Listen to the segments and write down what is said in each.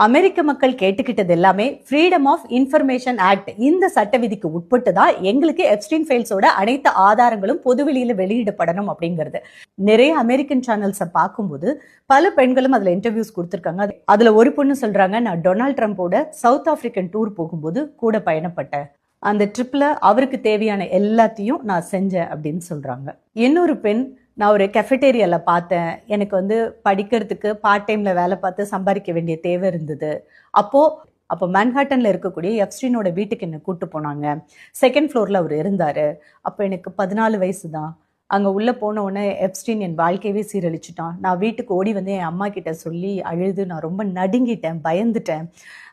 அமெரிக்க மக்கள் கேட்டுக்கிட்டது எல்லாமே freedom of information act இந்த சட்ட விதிக்கு உட்பட்டு தான் எங்களுக்கு எப்ஸ்டீன் ஃபைல்ஸோட அனைத்து ஆதாரங்களும் பொதுவெளியில வெளியிடப்படணும் அப்படிங்கிறது. நிறைய அமெரிக்கன் சேனல்ஸை பார்க்கும்போது பல பெண்களும் அதுல இன்டர்வியூஸ் கொடுத்துருக்காங்க. அதுல ஒரு பொண்ணு சொல்றாங்க, நான் டொனால்ட் ட்ரம்போட சவுத் ஆப்பிரிக்கன் டூர் போகும்போது கூட பயணப்பட்டேன். அந்த ட்ரிப்ல அவருக்கு தேவையான எல்லாத்தையும் நான் செஞ்சேன் அப்படின்னு சொல்றாங்க. இன்னொரு பெண், நான் ஒரு கெஃபெட்டேரியால பார்த்தேன். எனக்கு படிக்கிறதுக்கு பார்ட் டைம்ல வேலை பார்த்து சம்பாதிக்க வேண்டிய தேவை இருந்தது. அப்போ மேன்ஹாட்டன்ல இருக்கக்கூடிய எப்ஸ்டீனோட வீட்டுக்கு என்ன கூட்டு போனாங்க. செகண்ட் ஃப்ளோர்ல அவர் இருந்தாரு. அப்போ எனக்கு 14 வயசு தான். அங்க உள்ள போன உடனே எப்ஸ்டீன் என் வாழ்க்கையவே சீரழிச்சிட்டான். நான் வீட்டுக்கு ஓடி வந்து என் அம்மா கிட்ட சொல்லி அழுது நான் ரொம்ப நடுங்கிட்டேன், பயந்துட்டேன்.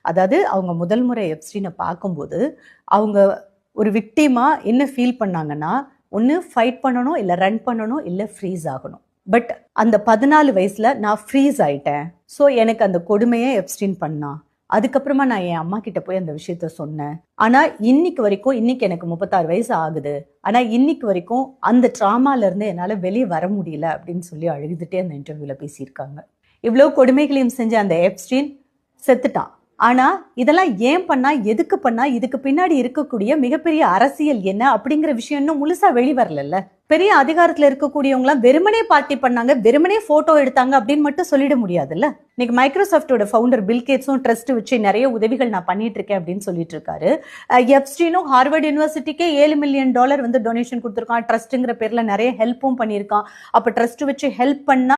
அதாவது அவங்க முதல் முறை எப்ஸ்டீனை பார்க்கும்போது அவங்க ஒரு விக்டிமா என்ன ஃபீல் பண்ணாங்கன்னா, ஒன்று ஃபைட் பண்ணணும், இல்லை ரன் பண்ணணும், இல்லை ஃப்ரீஸ் ஆகணும். பட் அந்த 14 வயசுல நான் ஃப்ரீஸ் ஆயிட்டேன். ஸோ எனக்கு அந்த கொடுமையை எப்ஸ்டீன் பண்ணான். அதுக்கப்புறமா நான் என் அம்மா கிட்ட போய் அந்த விஷயத்த சொன்னேன். ஆனா இன்னைக்கு எனக்கு 36 வயசு ஆகுது. ஆனா இன்னைக்கு வரைக்கும் அந்த ட்ராமால இருந்து என்னால வெளியே வர முடியல அப்படின்னு சொல்லி அழுதுட்டே அந்த இன்டர்வியூல பேசியிருக்காங்க. இவ்வளவு கொடுமைகளையும் செஞ்ச அந்த எப்ஸ்டீன் செத்துட்டான். ஆனா இதெல்லாம் ஏன் பண்ணா, எதுக்கு பண்ணா, இதுக்கு பின்னாடி இருக்கக்கூடிய மிகப்பெரிய அரசியல் என்ன அப்படிங்கிற விஷயம் இன்னும் முழுசா வெளிவரல. பெரிய அதிகாரத்துல இருக்கக்கூடியவங்களாம் வெறுமனே பார்ட்டி பண்ணாங்க, வெறுமனே போட்டோ எடுத்தாங்க அப்படின்னு மட்டும் சொல்லிட முடியாதுல்ல. இன்னைக்கு மைக்ரோசாஃப்டோட ஃபவுண்டர் பில் கேட்ஸும் ட்ரஸ்ட் வச்சு நிறைய உதவிகள் நான் பண்ணிட்டு இருக்கேன் அப்படின்னு சொல்லிட்டு இருக்காரு. எப்ஸ்டீனும் ஹார்வர்ட் யூனிவர்சிட்டிக்கே $7 மில்லியன் டொனேஷன் கொடுத்துருக்கான். ட்ரஸ்ட்ங்கிற பேர்ல நிறைய ஹெல்ப்பும் பண்ணியிருக்கான். அப்ப ட்ரஸ்ட் வச்சு ஹெல்ப் பண்ணா